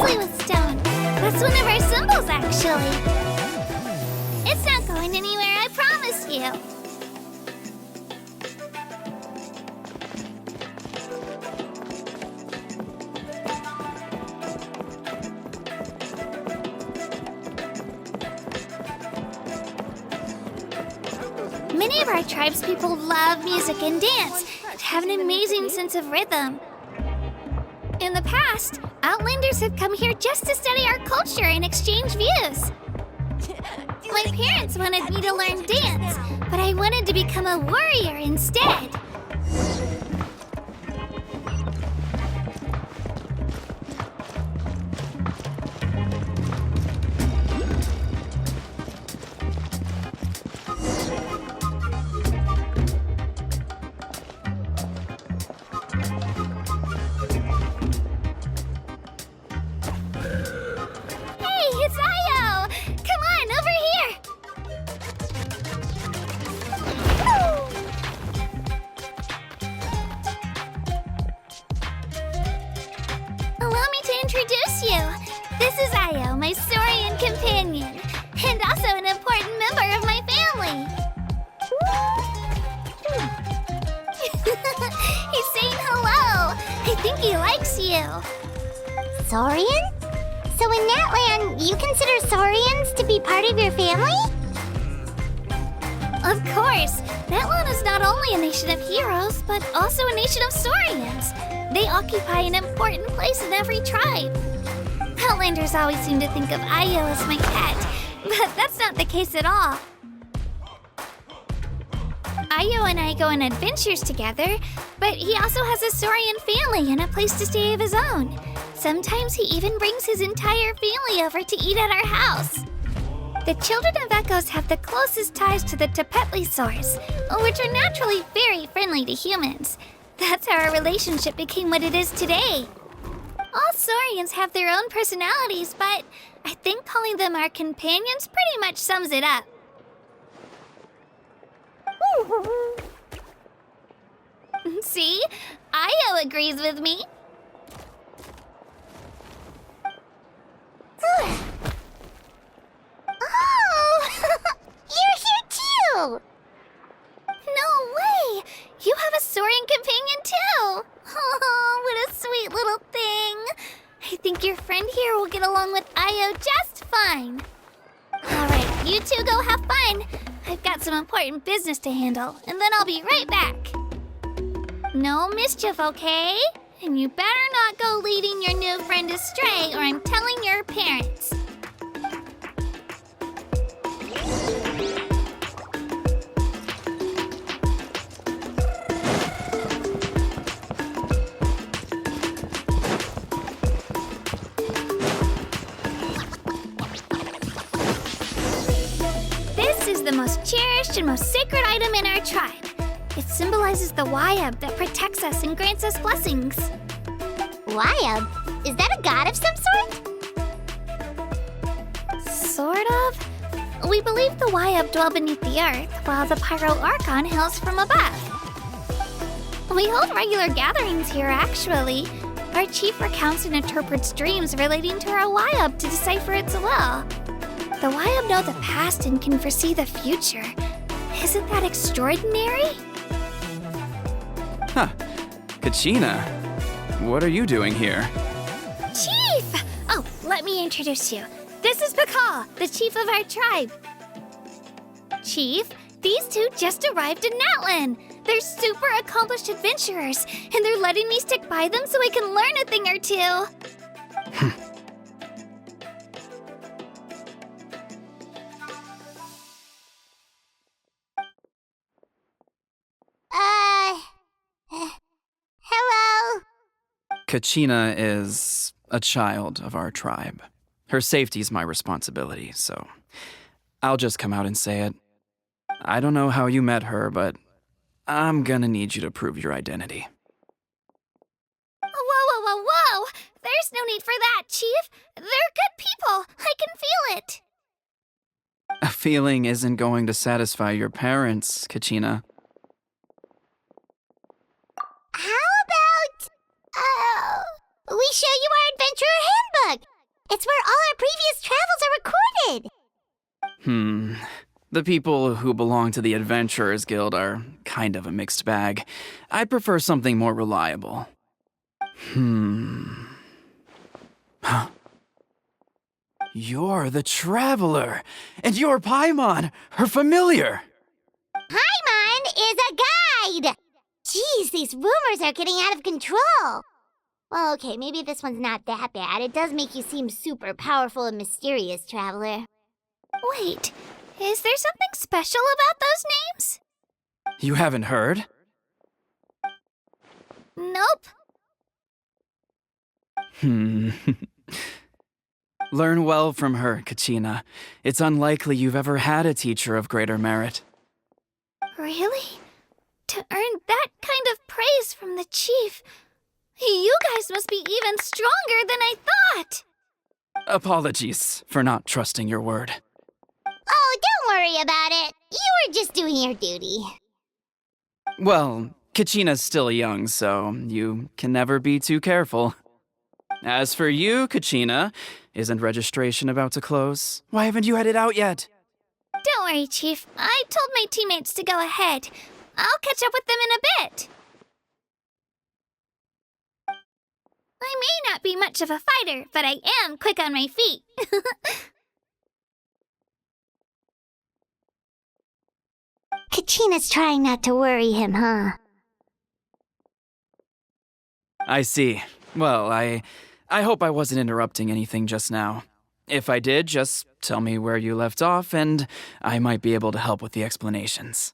exactly with stone. That's one of our symbols, actually. It's not going anywhere, I promise you. Many of our tribe's people love music and dance and have an amazing sense of rhythm. In the past, Outlanders have come here just to study our culture and exchange views. My parents wanted me to learn dance, but I wanted to become a warrior instead. It's Io! Come on, over here! Allow me to introduce you. This is Io, my Saurian companion, and also an important member of my family. He's saying hello. I think he likes you. Saurian? So in that land, you consider Saurians to be part of your family? Of course. That land is not only a nation of heroes, but also a nation of Saurians. They occupy an important place in every tribe. Outlanders always seem to think of Io as my pet, but that's not the case at all. Io and I go on adventures together, but he also has a Saurian family and a place to stay of his own. Sometimes he even brings his entire family over to eat at our house. The children of Echoes have the closest ties to the Tepetlisaurs, which are naturally very friendly to humans. That's how our relationship became what it is today. All Saurians have their own personalities, but I think calling them our companions pretty much sums it up. See? Io agrees with me. Oh! You're here too! No way! You have a Saurian companion too! Oh, what a sweet little thing! I think your friend here will get along with Io just fine. Alright, you two go have fun. I've got some important business to handle, and then I'll be right back. No mischief, okay? And you better not go leading your new friend astray, or I'm telling your parents. This is the most cherished and most sacred item in our tribe. It symbolizes the Wayab that protects us and grants us blessings. Wayab? Is that a god of some sort? Sort of. We believe the Wayab dwell beneath the earth, while the Pyro Archon hails from above. We hold regular gatherings here, actually. Our chief recounts and interprets dreams relating to our Wayab to decipher its will. The Wayab know the past and can foresee the future. Isn't that extraordinary? Huh. Kachina, what are you doing here? Chief! Oh, let me introduce you. This is Pakal, the chief of our tribe. Chief, these two just arrived in Natlan. They're super accomplished adventurers, and they're letting me stick by them so I can learn a thing or two. Hello? Kachina is a child of our tribe. Her safety's my responsibility, so I'll just come out and say it. I don't know how you met her, but I'm gonna need you to prove your identity. Whoa! There's no need for that, Chief. They're good people. I can feel it. A feeling isn't going to satisfy your parents, Kachina. How about, we show you our adventurer handbook? It's where all our previous travels are recorded. The people who belong to the Adventurers Guild are kind of a mixed bag. I'd prefer something more reliable. You're the Traveler, and you're Paimon, her familiar. Paimon is a guide! Jeez, these rumors are getting out of control. Well, okay, maybe this one's not that bad. It does make you seem super powerful and mysterious, Traveler. Wait, is there something special about those names? You haven't heard? Nope. Learn well from her, Kachina. It's unlikely you've ever had a teacher of greater merit. Really? To earn that kind of praise from the chief, you guys must be even stronger than I thought. Apologies for not trusting your word. Oh, don't worry about it. You were just doing your duty. Well, Kachina's still young, so you can never be too careful. As for you, Kachina, isn't registration about to close? Why haven't you headed out yet? Don't worry, Chief. I told my teammates to go ahead. I'll catch up with them in a bit. I may not be much of a fighter, but I am quick on my feet. Kachina's trying not to worry him, huh? I see. Well, I hope I wasn't interrupting anything just now. If I did, just tell me where you left off, and I might be able to help with the explanations.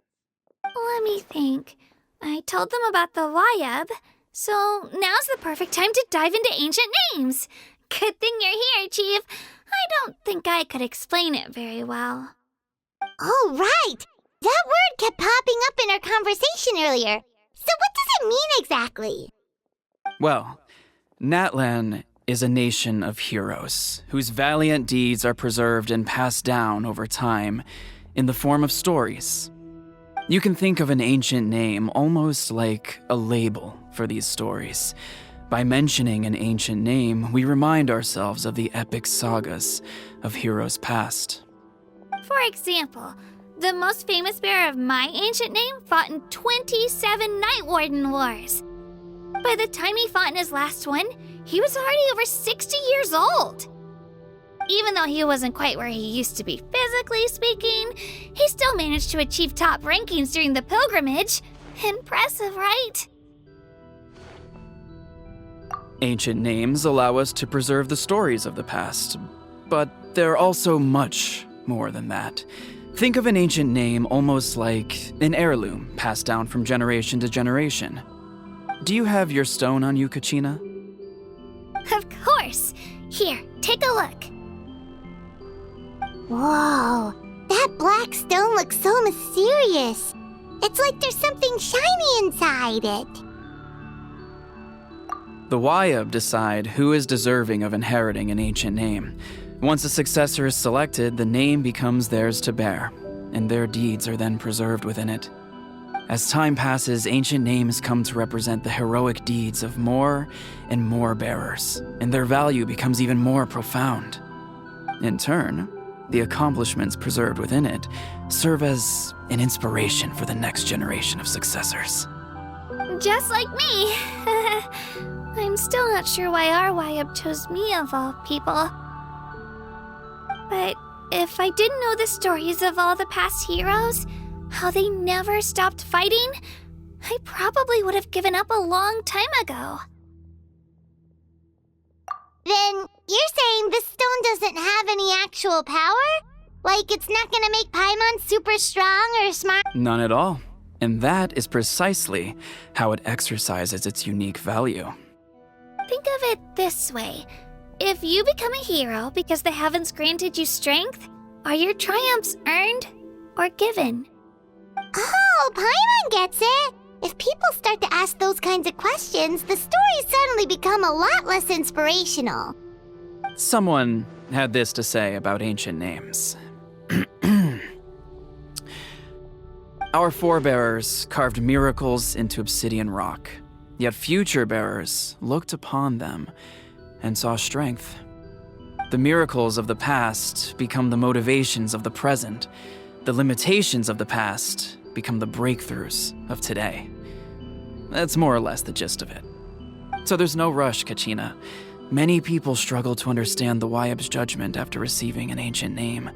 Let me think. I told them about the Wayab, so now's the perfect time to dive into ancient names. Good thing you're here, Chief. I don't think I could explain it very well. Oh, right! That word kept popping up in our conversation earlier. So what does it mean exactly? Well, Natlan is a nation of heroes whose valiant deeds are preserved and passed down over time in the form of stories. You can think of an ancient name almost like a label for these stories. By mentioning an ancient name, we remind ourselves of the epic sagas of heroes past. For example, the most famous bearer of my ancient name fought in 27 Night Warden Wars. By the time he fought in his last one, he was already over 60 years old. Even though he wasn't quite where he used to be physically speaking, he still managed to achieve top rankings during the pilgrimage. Impressive, right? Ancient names allow us to preserve the stories of the past, but they're also much more than that. Think of an ancient name almost like an heirloom passed down from generation to generation. Do you have your stone on you, Kachina? Of course. Here, take a look. Whoa, that black stone looks so mysterious. It's like there's something shiny inside it. The Wayab decide who is deserving of inheriting an ancient name. Once a successor is selected, the name becomes theirs to bear, and their deeds are then preserved within it. As time passes, ancient names come to represent the heroic deeds of more and more bearers, and their value becomes even more profound. In turn, the accomplishments preserved within it serve as an inspiration for the next generation of successors. Just like me. I'm still not sure why our Wayab chose me of all people. But if I didn't know the stories of all the past heroes, how they never stopped fighting, I probably would have given up a long time ago. Then you're saying this stone doesn't have any actual power? Like it's not gonna make Paimon super strong or smart? None at all. And that is precisely how it exercises its unique value. Think of it this way. If you become a hero because the heavens granted you strength, are your triumphs earned or given? Oh, Paimon gets it! If people start to ask those kinds of questions, the stories suddenly become a lot less inspirational. Someone had this to say about ancient names. Our forebears carved miracles into obsidian rock, yet future bearers looked upon them and saw strength. The miracles of the past become the motivations of the present. The limitations of the past become the breakthroughs of today. That's more or less the gist of it. So there's no rush, Kachina. Many people struggle to understand the Wyeb's judgment after receiving an ancient name.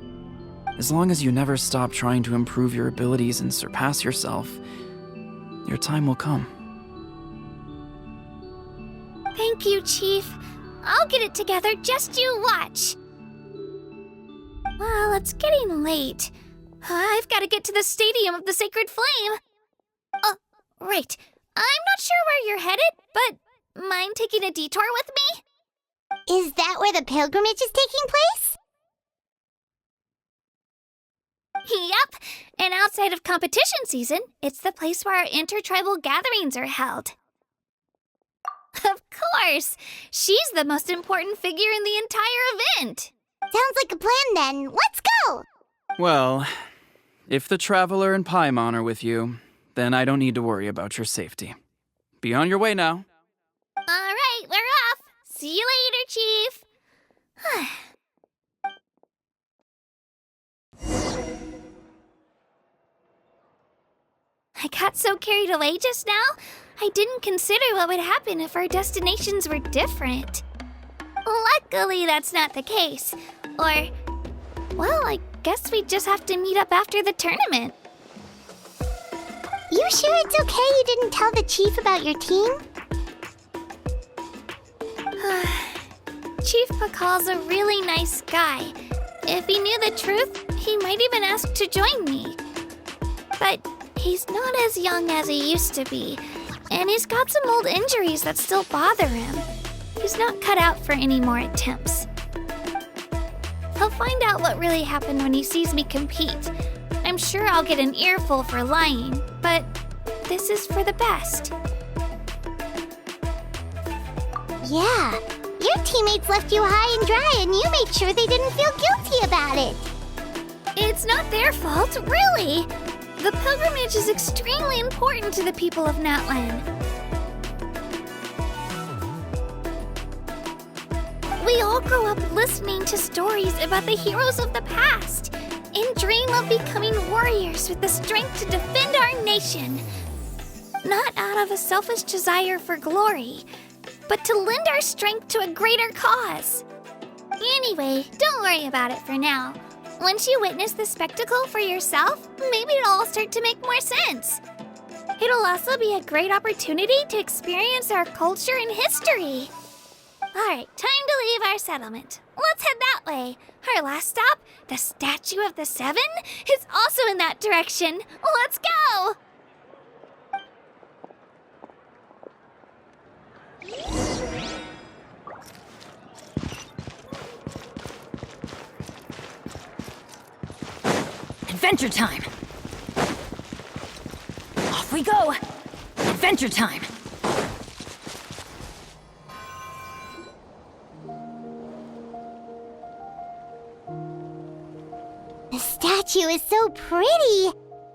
As long as you never stop trying to improve your abilities and surpass yourself, your time will come. Thank you, Chief. I'll get it together, just you watch. Well, it's getting late. I've got to get to the Stadium of the Sacred Flame. Oh, right. I'm not sure where you're headed, but mind taking a detour with me? Is that where the pilgrimage is taking place? Yep, and outside of competition season, it's the place where our intertribal gatherings are held. Of course! She's the most important figure in the entire event! Sounds like a plan then. Let's go! Well, if the Traveler and Paimon are with you, then I don't need to worry about your safety. Be on your way now. Alright, we're off! See you later, Chief! I got so carried away just now, I didn't consider what would happen if our destinations were different. Luckily, that's not the case. Or, well, I guess we just have to meet up after the tournament. You sure it's okay you didn't tell the chief about your team? Chief Pakal's a really nice guy. If he knew the truth, he might even ask to join me. But he's not as young as he used to be, and he's got some old injuries that still bother him. He's not cut out for any more attempts. He'll find out what really happened when he sees me compete. I'm sure I'll get an earful for lying, but this is for the best. Yeah, your teammates left you high and dry and you made sure they didn't feel guilty about it. It's not their fault, really. The pilgrimage is extremely important to the people of Natlan. We all grow up listening to stories about the heroes of the past and dream of becoming warriors with the strength to defend our nation. Not out of a selfish desire for glory, but to lend our strength to a greater cause. Anyway, don't worry about it for now. Once you witness the spectacle for yourself, maybe it'll all start to make more sense. It'll also be a great opportunity to experience our culture and history. Alright, time to leave our settlement. Let's head that way. Our last stop, the Statue of the Seven, is also in that direction. Let's go! Adventure time! Off we go! Adventure time! The statue is so pretty.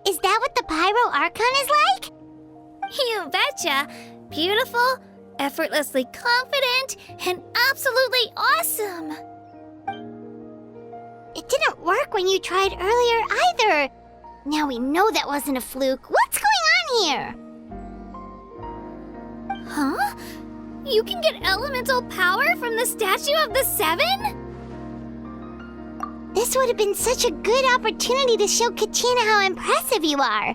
Is that what the Pyro Archon is like? You betcha! Beautiful, effortlessly confident, and absolutely awesome! It didn't work when you tried earlier either. Now we know that wasn't a fluke. What's going on here? Huh? You can get elemental power from the Statue of the Seven? This would have been such a good opportunity to show Kachina how impressive you are.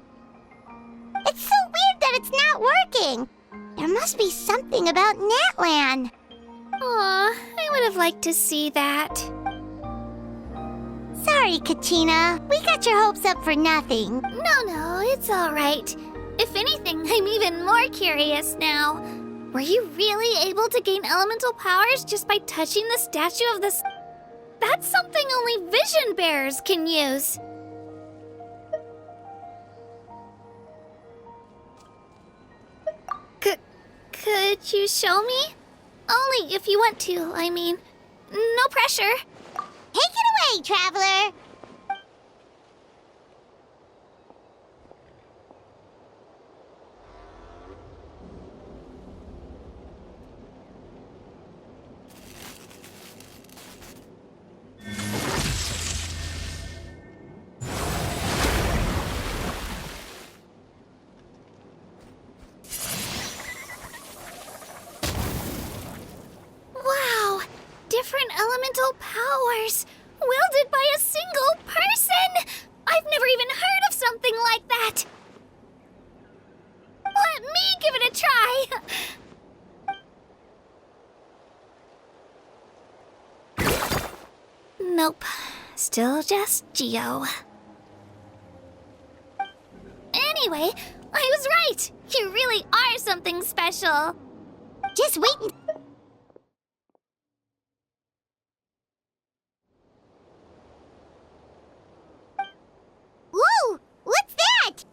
It's so weird that it's not working. There must be something about Natlan. Aw, I would have liked to see that. Sorry, Kachina. We got your hopes up for nothing. No, it's all right. If anything, I'm even more curious now. Were you really able to gain elemental powers just by touching the Statue of the... That's something only vision bearers can use. Could you show me? Only if you want to, I mean. No pressure. Take it away, Traveler. different elemental powers, wielded by a single person! I've never even heard of something like that! Let me give it a try! Nope. Still just Geo. Anyway, I was right! You really are something special! Just wait and... Whoa! What's that?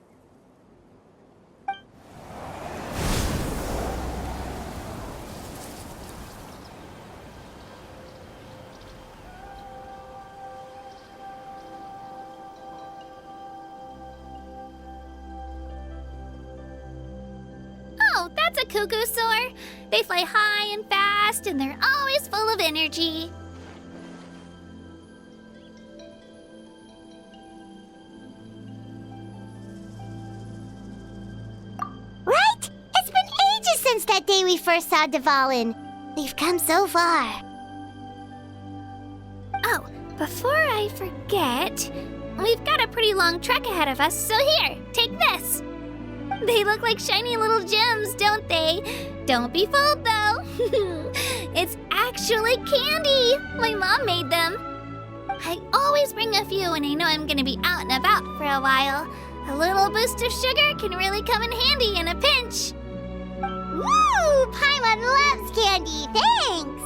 Oh, that's a cuckoo soar. They fly high and fast, and they're always full of energy. Right? It's been ages since that day we first saw Dvalin. We've come so far. Oh, before I forget, we've got a pretty long trek ahead of us, so here, take this. They look like shiny little gems, don't they? Don't be fooled, though. It's actually candy. My mom made them. I always bring a few when I know I'm going to be out and about for a while. A little boost of sugar can really come in handy in a pinch. Woo! Paimon loves candy. Thanks.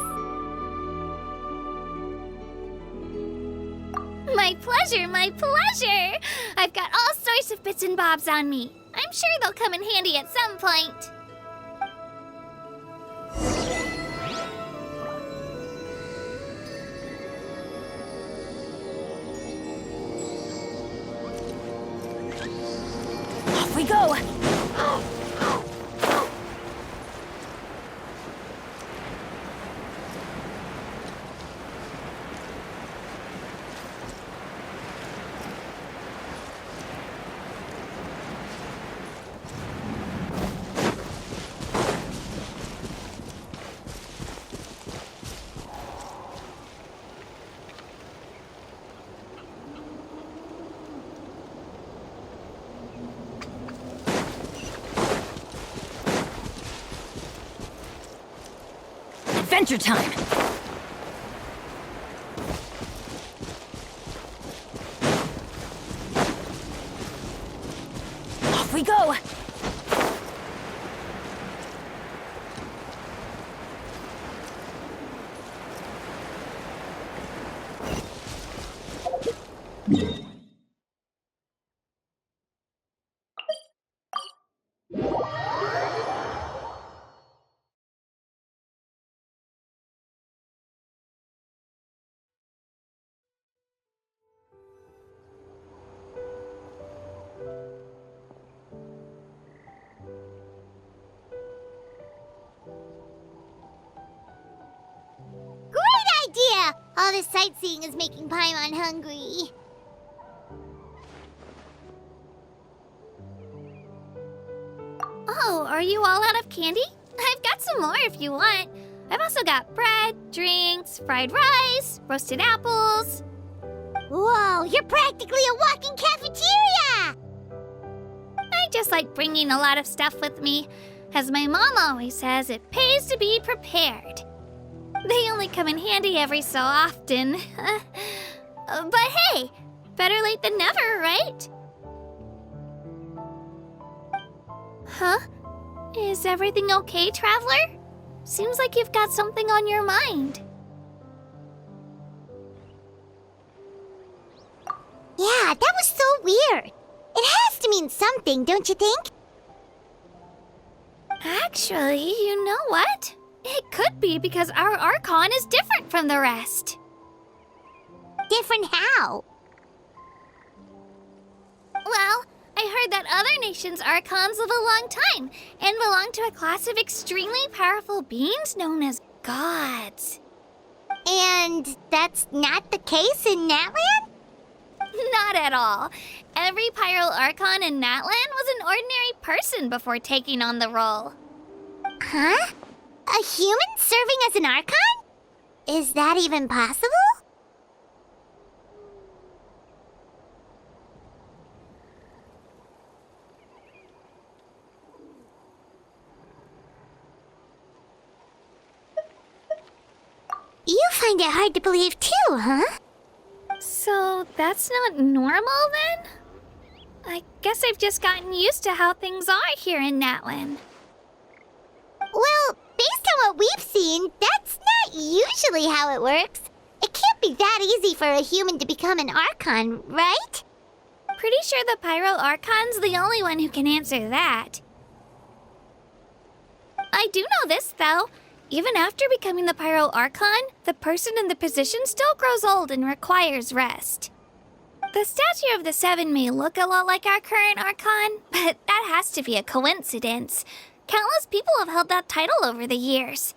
My pleasure, my pleasure. I've got all sorts of bits and bobs on me. I'm sure they'll come in handy at some point. Off we go! Adventure time! Off we go! Great idea! All this sightseeing is making Paimon hungry. Oh, are you all out of candy? I've got some more if you want. I've also got bread, drinks, fried rice, roasted apples. Whoa, you're practically a walking cafeteria! I just like bringing a lot of stuff with me. As my mom always says, it pays to be prepared. They only come in handy every so often. But hey, better late than never, right? Huh? Is everything okay, Traveler? Seems like you've got something on your mind. Yeah, that was so weird. It has to mean something, don't you think? Actually, you know what? It could be because our Archon is different from the rest. Different how? Well, I heard that other nations' Archons live a long time and belong to a class of extremely powerful beings known as gods. And that's not the case in Natlan? Not at all. Every Pyral Archon in Natlan was an ordinary person before taking on the role. Huh? A human serving as an Archon? Is that even possible? You find it hard to believe too, huh? So that's not normal then? I guess I've just gotten used to how things are here in Natlan. Well, based on what we've seen, that's not usually how it works. It can't be that easy for a human to become an Archon, right? Pretty sure the Pyro Archon's the only one who can answer that. I do know this, though. Even after becoming the Pyro Archon, the person in the position still grows old and requires rest. The statue of the Seven may look a lot like our current Archon, but that has to be a coincidence. Countless people have held that title over the years.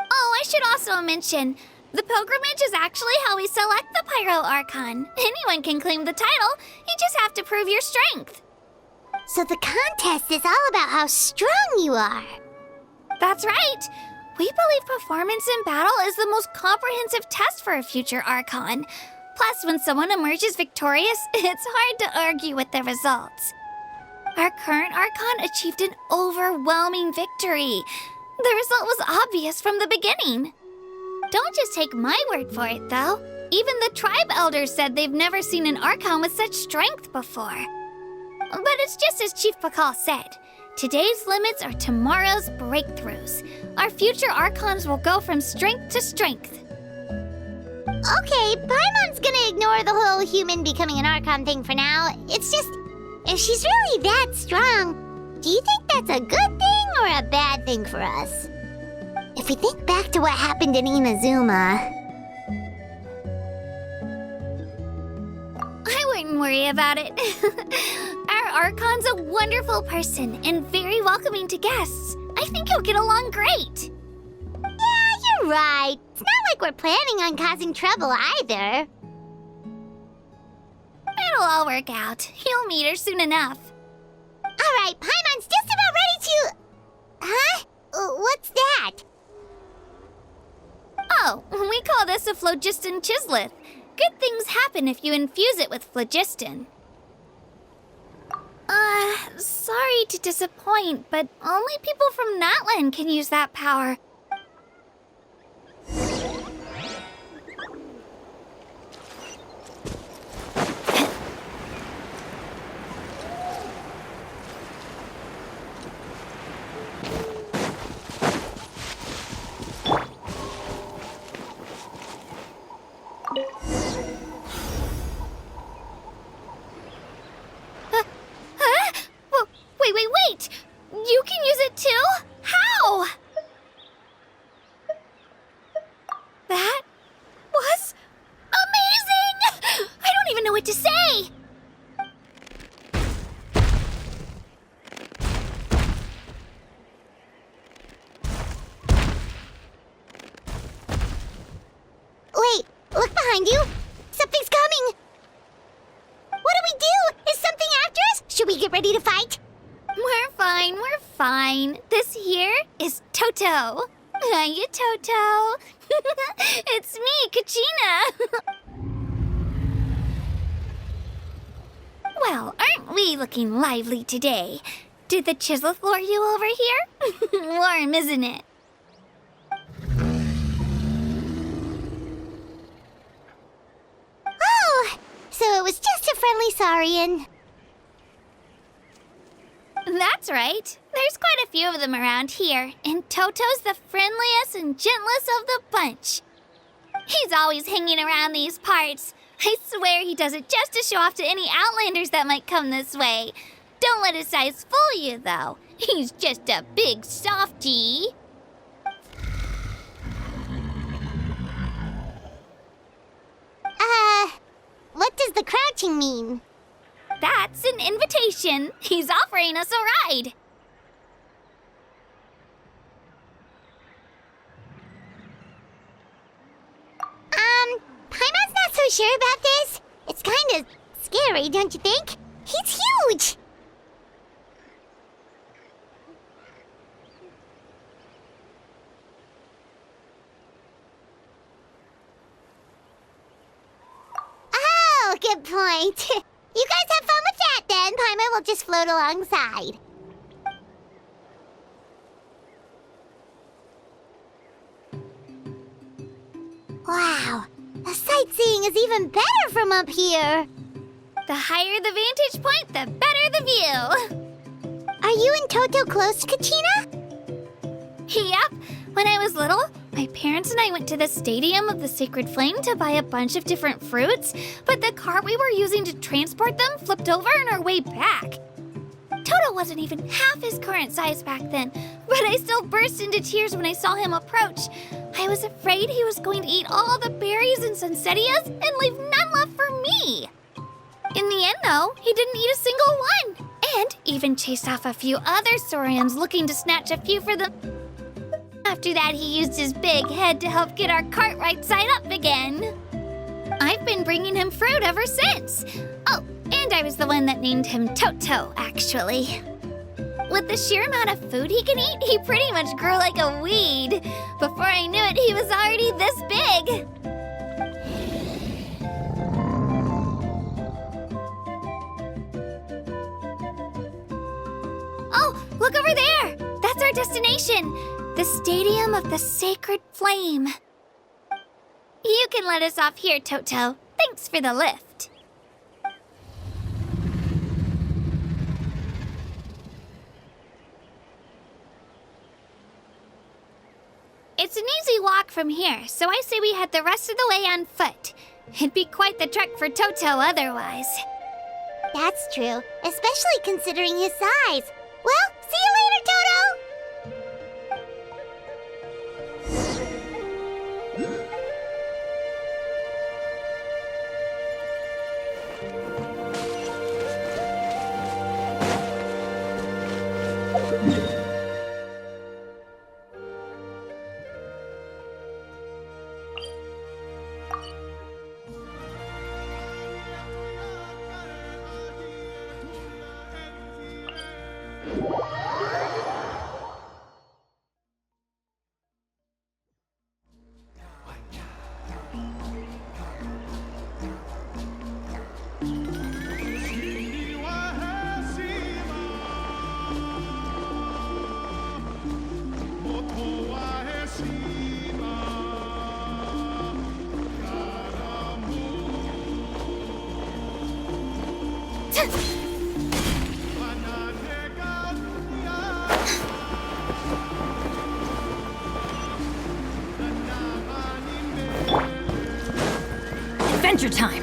Oh, I should also mention, the pilgrimage is actually how we select the Pyro Archon. Anyone can claim the title, you just have to prove your strength. So the contest is all about how strong you are. That's right. We believe performance in battle is the most comprehensive test for a future Archon. Plus, when someone emerges victorious, it's hard to argue with the results. Our current Archon achieved an overwhelming victory. The result was obvious from the beginning. Don't just take my word for it, though. Even the tribe elders said they've never seen an Archon with such strength before. But it's just as Chief Pakal said. Today's limits are tomorrow's breakthroughs. Our future Archons will go from strength to strength. Okay, Paimon's gonna ignore the whole human becoming an Archon thing for now. It's just, if she's really that strong, do you think that's a good thing or a bad thing for us? If we think back to what happened in Inazuma... I wouldn't worry about it. Our Archon's a wonderful person and very welcoming to guests. I think he'll get along great. Yeah, you're right. It's not like we're planning on causing trouble either. It'll all work out. You'll meet her soon enough. All right, Paimon's just about ready to... Huh? What's that? Oh, we call this a phlogiston chisleth. Good things happen if you infuse it with phlogiston. Sorry to disappoint, but only people from Natlan can use that power. Wait! You can use it too? How? That was amazing! I don't even know what to say! Wait, look behind you! Something's coming! What do we do? Is something after us? Should we get ready to fight? We're fine. This here is Toto. Hiya, Toto. It's me, Kachina. Well, aren't we looking lively today? Did the chisleth lure you over here? Warm, isn't it? Oh, so it was just a friendly Saurian. That's right. There's quite a few of them around here, and Toto's the friendliest and gentlest of the bunch. He's always hanging around these parts. I swear he does it just to show off to any outlanders that might come this way. Don't let his size fool you, though. He's just a big softie. What does the crouching mean? That's an invitation. He's offering us a ride. Paimon's not so sure about this. It's kind of scary, don't you think? He's huge! good point. You guys have fun with that then. Paimon will just float alongside. Wow, the sightseeing is even better from up here. The higher the vantage point, the better the view. Are you and Toto close to Kachina? Yep. When I was little, my parents and I went to the Stadium of the Sacred Flame to buy a bunch of different fruits, but the cart we were using to transport them flipped over on our way back. Toto wasn't even half his current size back then, but I still burst into tears when I saw him approach. I was afraid he was going to eat all the berries and sunsettias and leave none left for me. In the end, though, he didn't eat a single one, and even chased off a few other saurians looking to snatch a few for them. After that, he used his big head to help get our cart right side up again. I've been bringing him fruit ever since. Oh, and I was the one that named him Toto, actually. With the sheer amount of food he can eat, he pretty much grew like a weed. Before I knew it, he was already this big. Oh, look over there! That's our destination! The Stadium of the Sacred Flame. You can let us off here, Toto. Thanks for the lift. It's an easy walk from here, so I say we head the rest of the way on foot. It'd be quite the trek for Toto otherwise. That's true, especially considering his size. Well, see you later, Toto! Adventure time!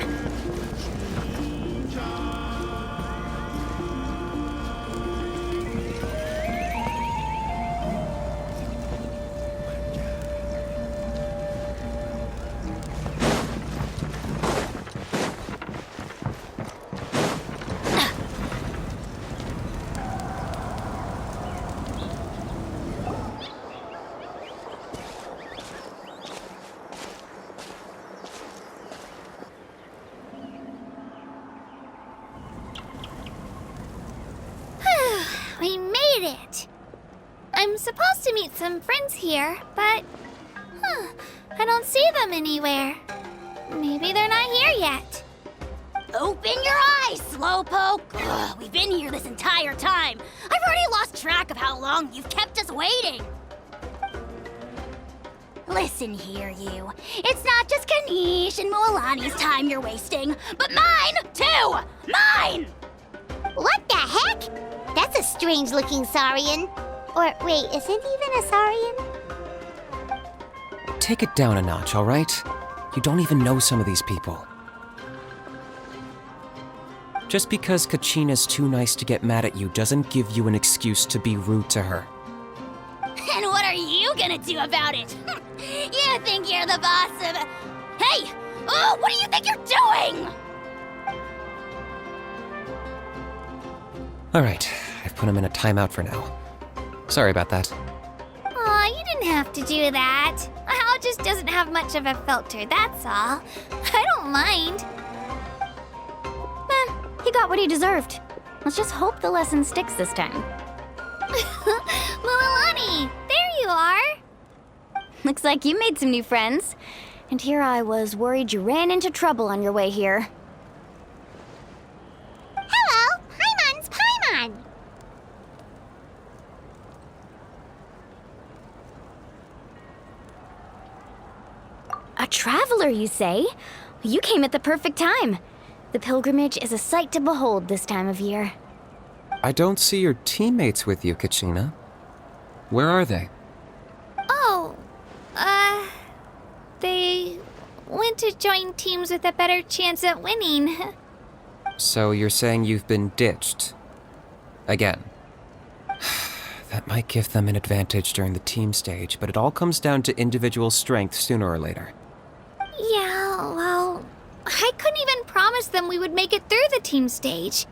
We made it! I'm supposed to meet some friends here, but... I don't see them anywhere. Maybe they're not here yet. Open your eyes, Slowpoke! Ugh, we've been here this entire time. I've already lost track of how long you've kept us waiting. Listen here, you. It's not just Kanish and Moalani's time you're wasting, but mine, too! Mine! What the heck? That's a strange-looking saurian. Or, wait, is it even a saurian? Take it down a notch, all right? You don't even know some of these people. Just because Kachina's too nice to get mad at you doesn't give you an excuse to be rude to her. And what are you gonna do about it? You think you're the boss of... Hey! Oh, what do you think you're doing? All right, I've put him in a timeout for now. Sorry about that. Aw, you didn't have to do that. Hal just doesn't have much of a filter, that's all. I don't mind. He got what he deserved. Let's just hope the lesson sticks this time. Mualani, there you are. Looks like you made some new friends. And here I was worried you ran into trouble on your way here. traveler, you say? You came at the perfect time. The pilgrimage is a sight to behold this time of year. I don't see your teammates with you, Kachina. Where are they? Oh, they went to join teams with a better chance at winning. So you're saying you've been ditched? Again. That might give them an advantage during the team stage, but it all comes down to individual strength sooner or later. Yeah, well, I couldn't even promise them we would make it through the team stage.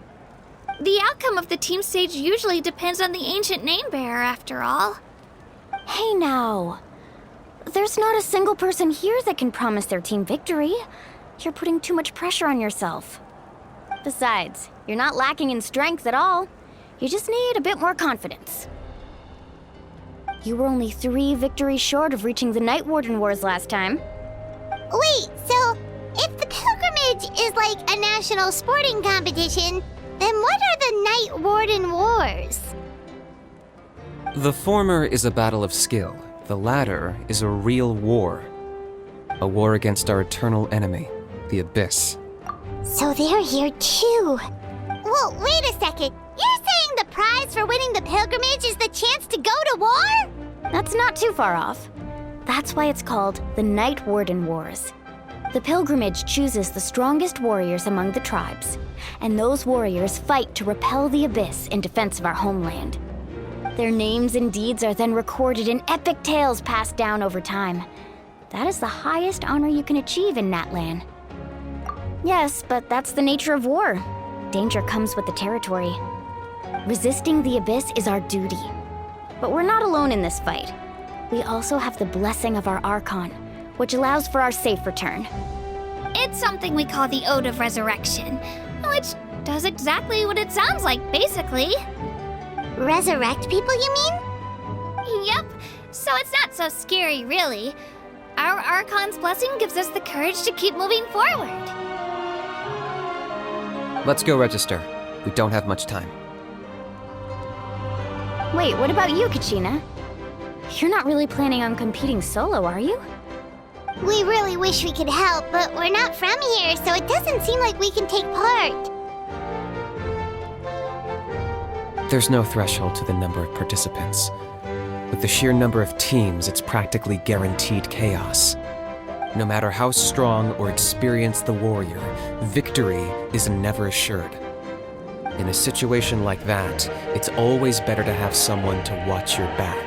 The outcome of the team stage usually depends on the ancient name bearer, after all. Hey now. There's not a single person here that can promise their team victory. You're putting too much pressure on yourself. Besides, you're not lacking in strength at all. You just need a bit more confidence. You were only 3 victories short of reaching the Night Warden Wars last time. Wait, so if the pilgrimage is like a national sporting competition, then what are the Night Warden Wars? The former is a battle of skill. The latter is a real war. A war against our eternal enemy, the Abyss. So they're here too. Well, wait a second. You're saying the prize for winning the pilgrimage is the chance to go to war? That's not too far off. That's why it's called the Night Warden Wars. The pilgrimage chooses the strongest warriors among the tribes, and those warriors fight to repel the Abyss in defense of our homeland. Their names and deeds are then recorded in epic tales passed down over time. That is the highest honor you can achieve in Natlan. Yes, but that's the nature of war. Danger comes with the territory. Resisting the Abyss is our duty. But we're not alone in this fight. We also have the blessing of our Archon, which allows for our safe return. It's something we call the Ode of Resurrection, which does exactly what it sounds like, basically. Resurrect people, you mean? Yep, so it's not so scary, really. Our Archon's blessing gives us the courage to keep moving forward. Let's go register. We don't have much time. Wait, what about you, Kachina? You're not really planning on competing solo, are you? We really wish we could help, but we're not from here, so it doesn't seem like we can take part. There's no threshold to the number of participants. With the sheer number of teams, it's practically guaranteed chaos. No matter how strong or experienced the warrior, victory is never assured. In a situation like that, it's always better to have someone to watch your back.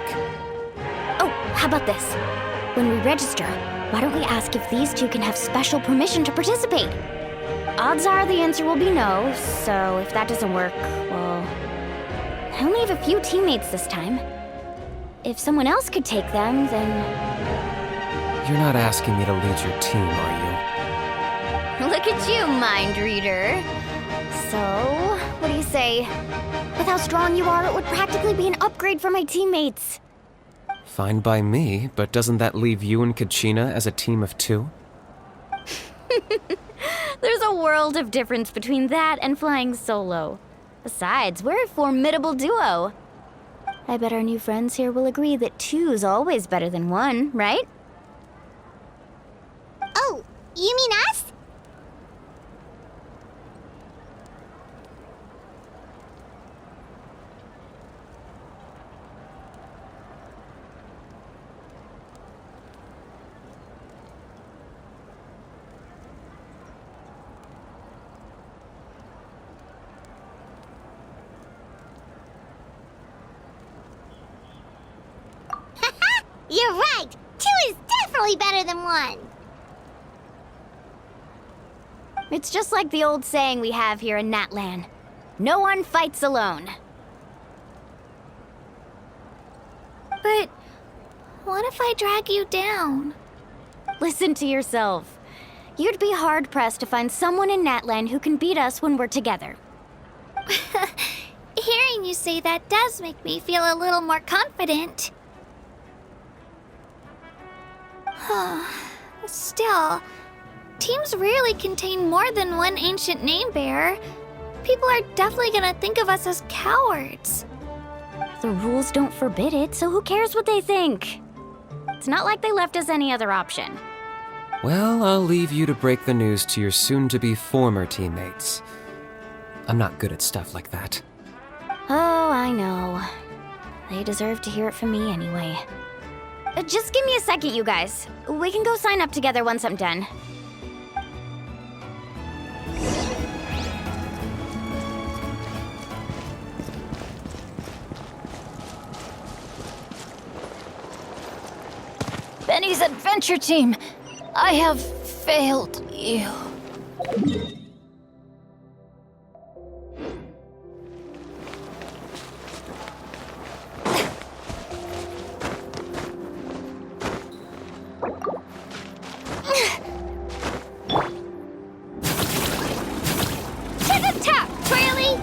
Oh, how about this? When we register, why don't we ask if these two can have special permission to participate? Odds are the answer will be no, so if that doesn't work, well, I only have a few teammates this time. If someone else could take them, then... You're not asking me to lead your team, are you? Look at you, mind reader. So, what do you say? With how strong you are, it would practically be an upgrade for my teammates. Fine by me, but doesn't that leave you and Kachina as a team of 2? There's a world of difference between that and flying solo. Besides, we're a formidable duo. I bet our new friends here will agree that 2's always better than 1, right? Oh, you mean us? You're right! 2 is definitely better than 1! It's just like the old saying we have here in Natlan. No one fights alone. But what if I drag you down? Listen to yourself. You'd be hard-pressed to find someone in Natlan who can beat us when we're together. Hearing you say that does make me feel a little more confident. Still, teams rarely contain more than 1 ancient name bearer. People are definitely gonna think of us as cowards. The rules don't forbid it, so who cares what they think? It's not like they left us any other option. Well, I'll leave you to break the news to your soon-to-be former teammates. I'm not good at stuff like that. Oh, I know. They deserve to hear it from me anyway. Just give me a second, you guys. We can go sign up together once I'm done. Benny's adventure team, I have failed you. To the top, Twirly!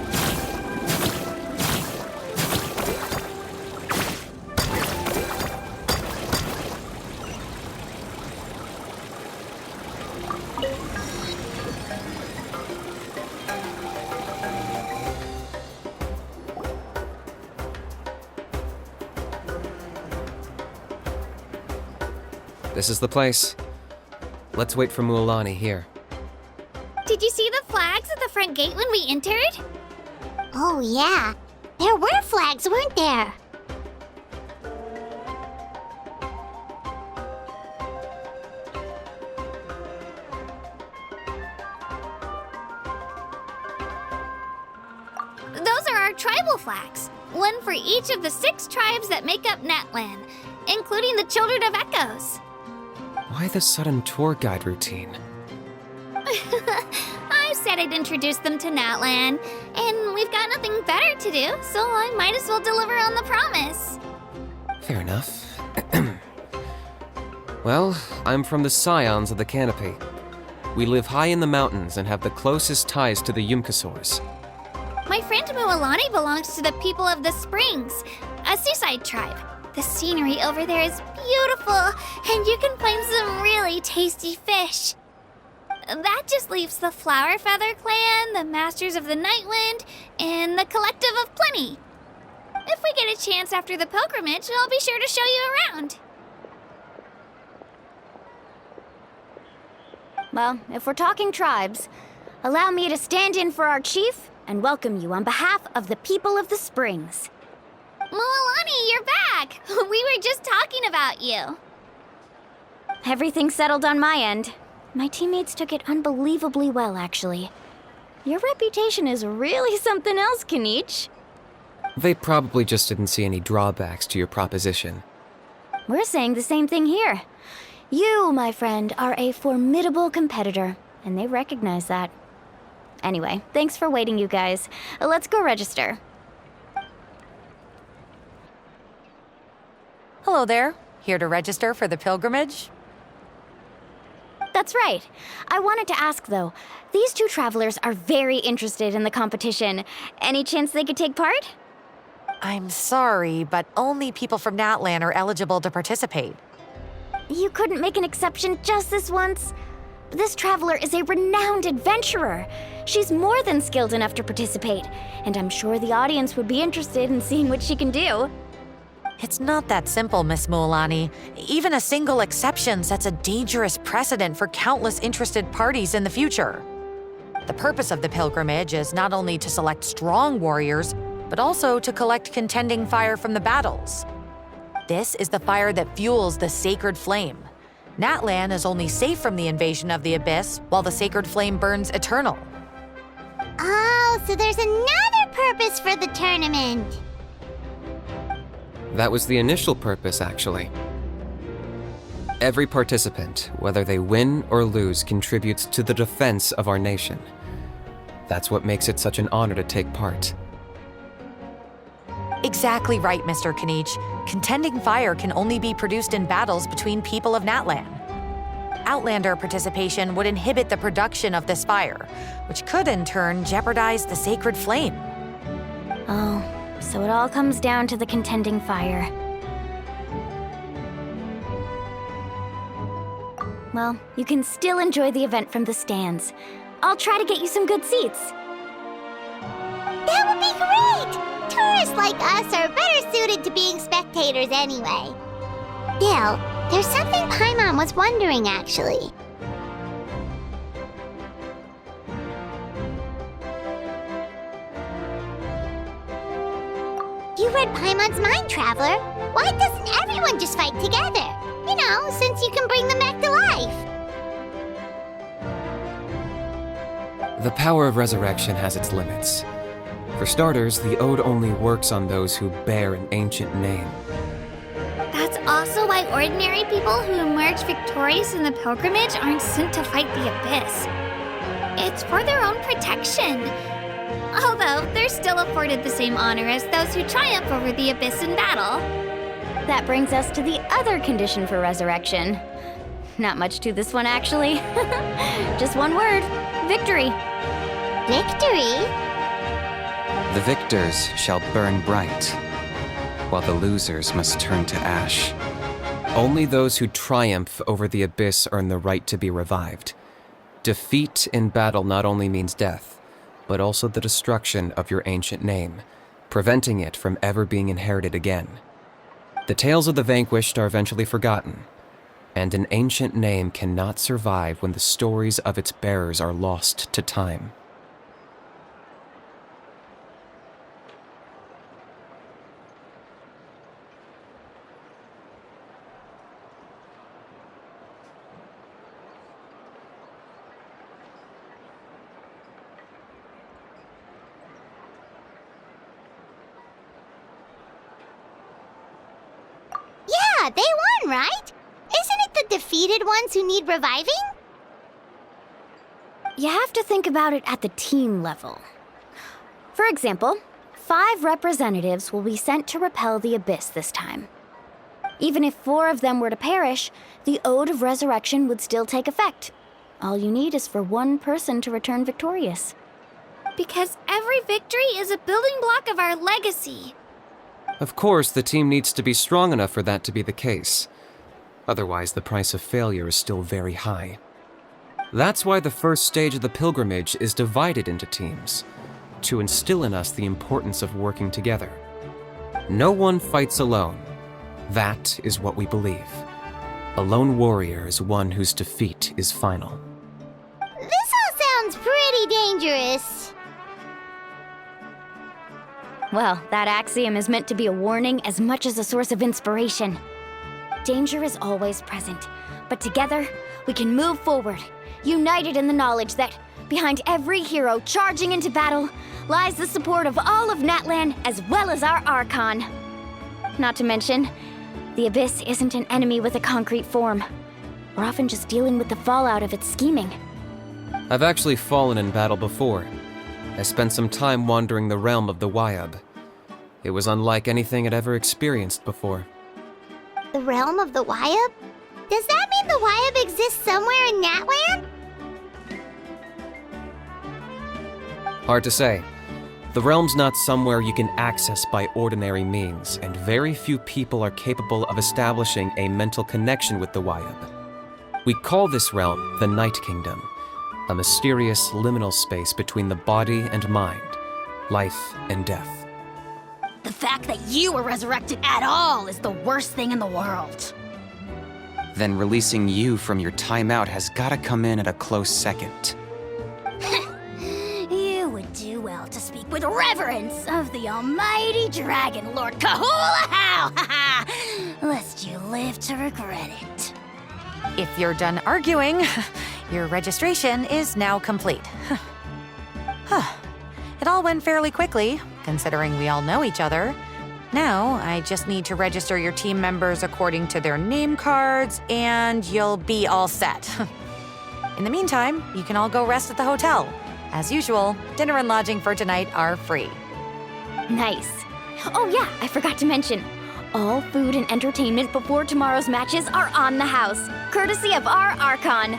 This is the place. Let's wait for Mualani here. Did you see the flags at the front gate when we entered? Oh, yeah. There were flags, weren't there? Those are our tribal flags. One for each of the 6 tribes that make up Natlan, including the Children of Echoes. Why the sudden tour guide routine? I said I'd introduce them to Natlan, and we've got nothing better to do, so I might as well deliver on the promise. Fair enough. Well, I'm from the Scions of the Canopy. We live high in the mountains and have the closest ties to the Yumkasaurs. My friend Mualani belongs to the people of the Springs, a seaside tribe. The scenery over there is beautiful, and you can find some really tasty fish. That just leaves the Flower Feather Clan, the Masters of the Nightwind, and the Collective of Plenty. If we get a chance after the pilgrimage, I'll be sure to show you around. Well, if we're talking tribes, allow me to stand in for our chief and welcome you on behalf of the people of the Springs. Mualani, you're back! We were just talking about you. Everything's settled on my end. My teammates took it unbelievably well, actually. Your reputation is really something else, Kanich. They probably just didn't see any drawbacks to your proposition. We're saying the same thing here. You, my friend, are a formidable competitor, and they recognize that. Anyway, thanks for waiting, you guys. Let's go register. Hello there. Here to register for the pilgrimage? That's right. I wanted to ask, though. These 2 travelers are very interested in the competition. Any chance they could take part? I'm sorry, but only people from Natlan are eligible to participate. You couldn't make an exception just this once? This traveler is a renowned adventurer. She's more than skilled enough to participate, and I'm sure the audience would be interested in seeing what she can do. It's not that simple, Miss Mualani. Even a single exception sets a dangerous precedent for countless interested parties in the future. The purpose of the pilgrimage is not only to select strong warriors, but also to collect contending fire from the battles. This is the fire that fuels the sacred flame. Natlan is only safe from the invasion of the Abyss, while the sacred flame burns eternal. Oh, so there's another purpose for the tournament. That was the initial purpose, actually. Every participant, whether they win or lose, contributes to the defense of our nation. That's what makes it such an honor to take part. Exactly right, Mr. Kanich. Contending fire can only be produced in battles between people of Natlan. Outlander participation would inhibit the production of this fire, which could in turn jeopardize the sacred flame. Oh, so it all comes down to the contending fire. Well, you can still enjoy the event from the stands. I'll try to get you some good seats. That would be great! Tourists like us are better suited to being spectators anyway. Gil, there's something Paimon was wondering, actually. you read Paimon's Mind Traveler. Why doesn't everyone just fight together? You know, since you can bring them back to life. The power of resurrection has its limits. For starters, the ode only works on those who bear an ancient name. That's also why ordinary people who emerge victorious in the pilgrimage aren't sent to fight the abyss. It's for their own protection. Although they're still afforded the same honor as those who triumph over the abyss in battle. That brings us to the other condition for resurrection. Not much to this one, actually. Just one word: victory. Victory? The victors shall burn bright, while the losers must turn to ash. Only those who triumph over the abyss earn the right to be revived. Defeat in battle not only means death, but also the destruction of your ancient name, preventing it from ever being inherited again. The tales of the vanquished are eventually forgotten, and an ancient name cannot survive when the stories of its bearers are lost to time. Yeah, they won, right? Isn't it the defeated ones who need reviving? You have to think about it at the team level. For example, 5 representatives will be sent to repel the abyss this time. Even if 4 of them were to perish, the Ode of Resurrection would still take effect. All you need is for one person to return victorious. Because every victory is a building block of our legacy. Of course, the team needs to be strong enough for that to be the case. Otherwise, the price of failure is still very high. That's why the first stage of the pilgrimage is divided into teams, to instill in us the importance of working together. No one fights alone. That is what we believe. A lone warrior is one whose defeat is final. This all sounds pretty dangerous. Well, that axiom is meant to be a warning as much as a source of inspiration. Danger is always present, but together we can move forward, united in the knowledge that behind every hero charging into battle lies the support of all of Natlan as well as our Archon. Not to mention, the Abyss isn't an enemy with a concrete form. We're often just dealing with the fallout of its scheming. I've actually fallen in battle before. I spent some time wandering the realm of the Wyab. It was unlike anything I'd ever experienced before. The realm of the Wyab? Does that mean the Wyab exists somewhere in Natlan? Hard to say. The realm's not somewhere you can access by ordinary means, and very few people are capable of establishing a mental connection with the Wyab. We call this realm the Night Kingdom, a mysterious liminal space between the body and mind, life and death. The fact that you were resurrected at all is the worst thing in the world. Then releasing you from your timeout has gotta come in at a close second. You would do well to speak with reverence of the almighty Dragon Lord Kahula-How! Lest you live to regret it. If you're done arguing, your registration is now complete. It all went fairly quickly, considering we all know each other. Now, I just need to register your team members according to their name cards, and you'll be all set. In the meantime, you can all go rest at the hotel. As usual, dinner and lodging for tonight are free. Nice. Oh yeah, I forgot to mention. All food and entertainment before tomorrow's matches are on the house, courtesy of our Archon.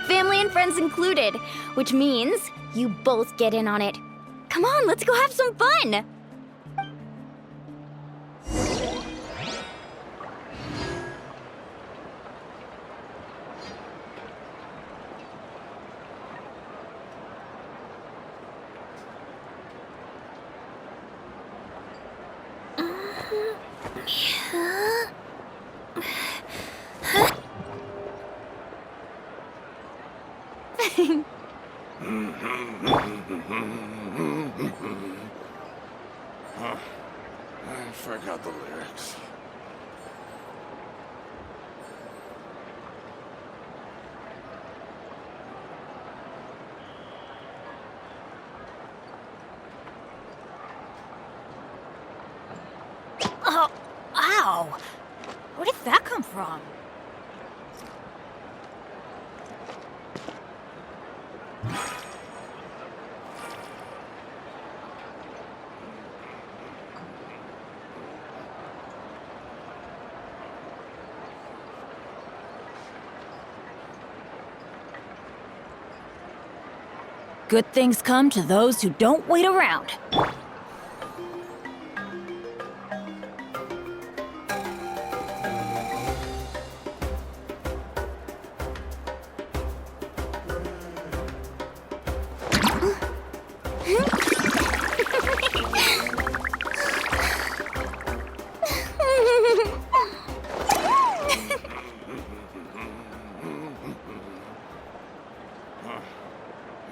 Family and friends included, which means you both get in on it. Come on, let's go have some fun! I forgot the lyrics. Oh, ow! Where did that come from? Good things come to those who don't wait around.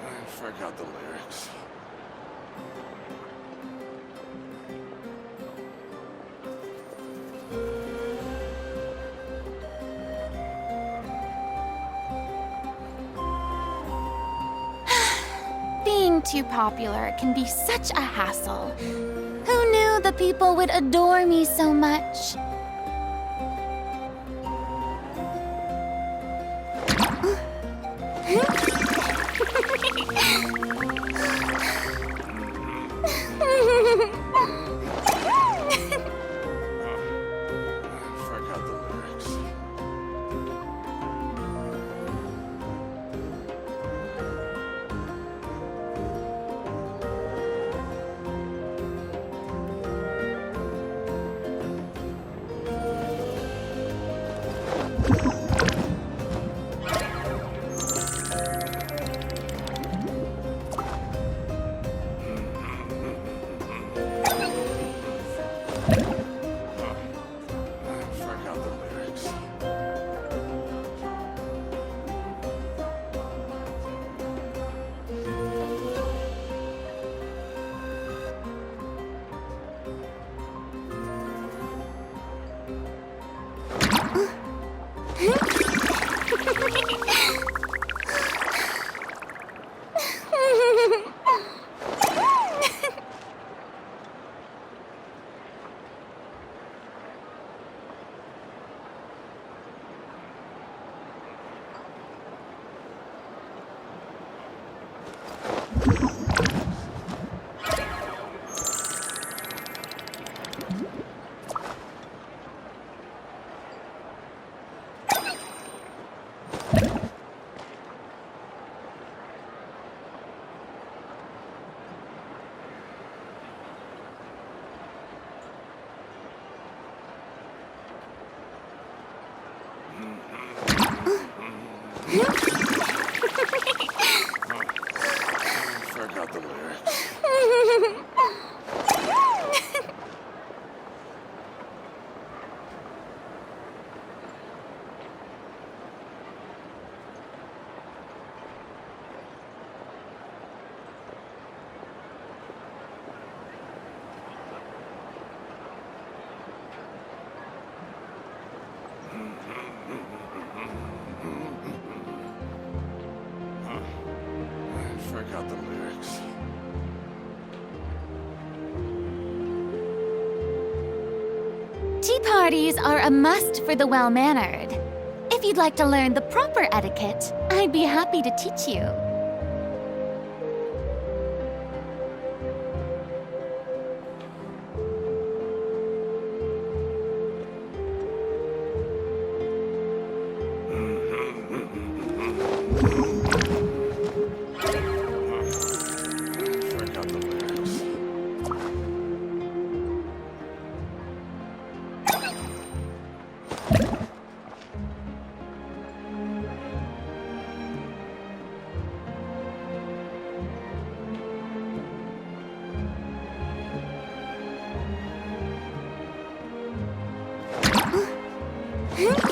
I forgot the lyrics. Being too popular can be such a hassle. Who knew the people would adore me so much? I forgot the lyrics. I forgot the lyrics. I forgot the lyrics. I forgot the lyrics. Tea parties are a must for the well-mannered. If you'd like to learn the proper etiquette, I'd be happy to teach you. I forgot the lyrics. Huh?